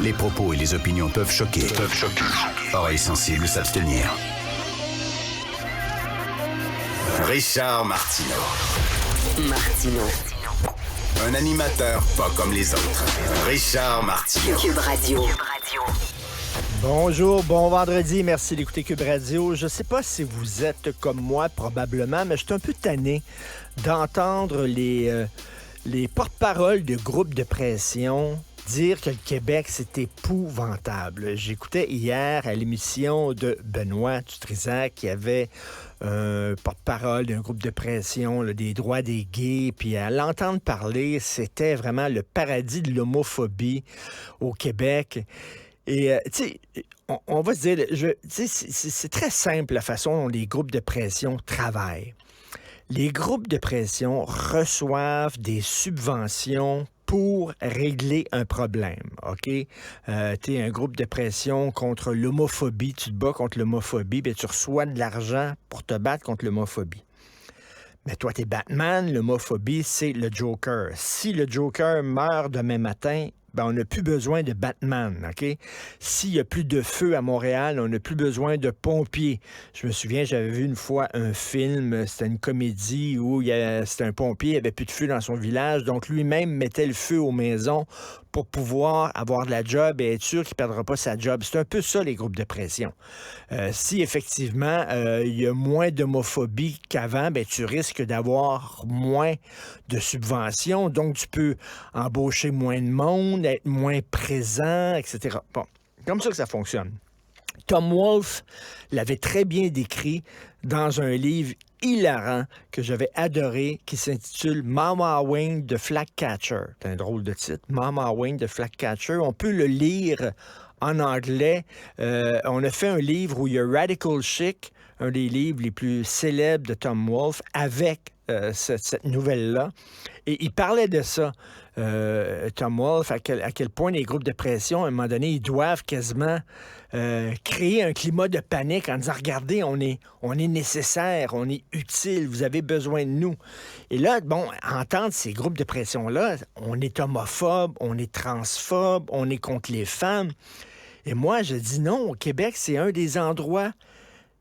Les propos et les opinions peuvent choquer. Oreilles sensibles s'abstenir. Richard Martineau. Un animateur pas comme les autres. Richard Martineau. Cube Radio. Bonjour, bon vendredi, merci d'écouter Cube Radio. Je sais pas si vous êtes comme moi, probablement, mais je suis un peu tanné d'entendre les porte-paroles de groupes de pression dire que le Québec, c'est épouvantable. J'écoutais hier à l'émission de Benoît Dutrisac qui avait un porte-parole d'un groupe de pression, là, des droits des gays, puis à l'entendre parler, c'était vraiment le paradis de l'homophobie au Québec. Et, tu sais, on va se dire, c'est très simple la façon dont les groupes de pression travaillent. Les groupes de pression reçoivent des subventions pour régler un problème, OK? T'es un groupe de pression contre l'homophobie, tu te bats contre l'homophobie, bien, tu reçois de l'argent pour te battre contre l'homophobie. Mais toi, t'es Batman, l'homophobie, c'est le Joker. Si le Joker meurt demain matin, ben, on n'a plus besoin de Batman, OK? S'il n'y a plus de feu à Montréal, on n'a plus besoin de pompiers. Je me souviens, j'avais vu une fois un film, c'était une comédie où c'était un pompier, il n'y avait plus de feu dans son village, donc lui-même mettait le feu aux maisons pour pouvoir avoir de la job et être sûr qu'il ne perdra pas sa job. C'est un peu ça, les groupes de pression. Si effectivement, il y a moins d'homophobie qu'avant, ben, tu risques d'avoir moins de subventions, donc tu peux embaucher moins de monde, être moins présent, etc. Bon, comme ça que ça fonctionne. Tom Wolfe l'avait très bien décrit dans un livre hilarant que j'avais adoré qui s'intitule Mama Wing de Flatcatcher. C'est un drôle de titre, Mama Wing de Flatcatcher. On peut le lire en anglais. On a fait un livre où il y a Radical Chic, un des livres les plus célèbres de Tom Wolfe, avec cette nouvelle-là. Et il parlait de ça, Tom Wolfe, à quel point les groupes de pression, à un moment donné, ils doivent quasiment créer un climat de panique en disant, regardez, on est nécessaire, on est utile, vous avez besoin de nous. Et là, bon, entendre ces groupes de pression-là, on est homophobe, on est transphobe, on est contre les femmes. Et moi, je dis non, au Québec, c'est un des endroits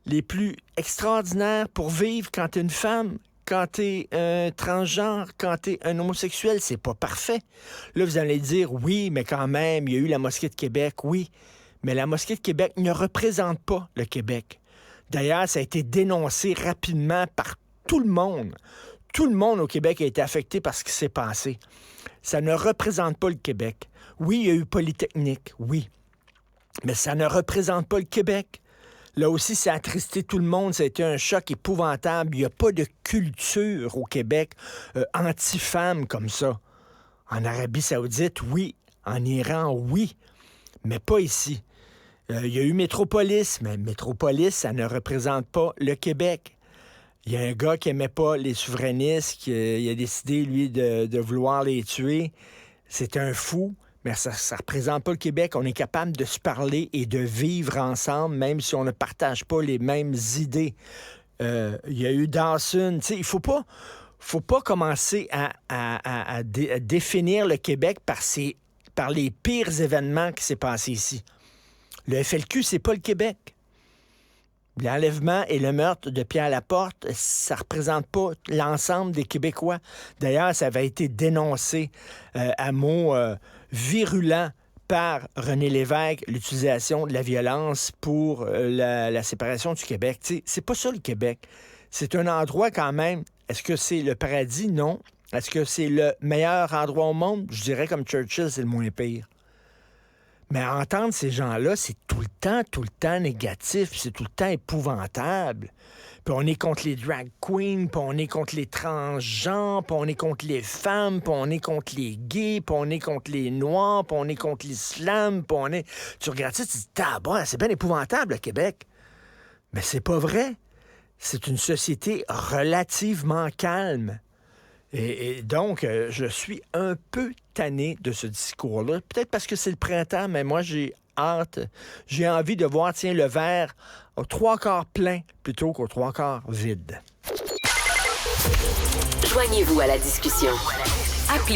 les plus extraordinaires pour vivre quand t'es une femme. Quand t'es un transgenre, quand t'es un homosexuel, c'est pas parfait. Là, vous allez dire, oui, mais quand même, il y a eu la Mosquée de Québec, oui. Mais la Mosquée de Québec ne représente pas le Québec. D'ailleurs, ça a été dénoncé rapidement par tout le monde. Tout le monde au Québec a été affecté par ce qui s'est passé. Ça ne représente pas le Québec. Oui, il y a eu Polytechnique, oui. Mais ça ne représente pas le Québec. Là aussi, ça a attristé tout le monde. Ça a été un choc épouvantable. Il n'y a pas de culture au Québec anti-femme comme ça. En Arabie Saoudite, oui. En Iran, oui. Mais pas ici. Il y a eu Métropolis, mais Métropolis, ça ne représente pas le Québec. Il y a un gars qui n'aimait pas les souverainistes, qui a décidé, lui, de vouloir les tuer. C'est un fou. Mais ça ne représente pas le Québec. On est capable de se parler et de vivre ensemble, même si on ne partage pas les mêmes idées. Il y a eu Dawson. Tu sais, il faut pas commencer à définir le Québec par les pires événements qui s'est passé ici. Le FLQ, c'est pas le Québec. L'enlèvement et le meurtre de Pierre Laporte, ça représente pas l'ensemble des Québécois. D'ailleurs, ça avait été dénoncé à mots virulents par René Lévesque, l'utilisation de la violence pour la séparation du Québec. T'sais, c'est pas ça le Québec. C'est un endroit quand même. Est-ce que c'est le paradis? Non. Est-ce que c'est le meilleur endroit au monde? Je dirais comme Churchill, c'est le moins pire. Mais entendre ces gens-là, c'est tout le temps négatif, puis c'est tout le temps épouvantable. Puis on est contre les drag queens, puis on est contre les transgenres, puis on est contre les femmes, puis on est contre les gays, puis on est contre les noirs, puis on est contre l'islam, puis on est... Tu regardes ça, tu te dis, c'est bien épouvantable, le Québec. Mais c'est pas vrai. C'est une société relativement calme. Et donc, je suis un peu tanné de ce discours-là. Peut-être parce que c'est le printemps, mais moi, j'ai hâte. J'ai envie de voir, le verre aux 3/4 plein plutôt qu'aux 3/4 vide. Joignez-vous à la discussion. Appelez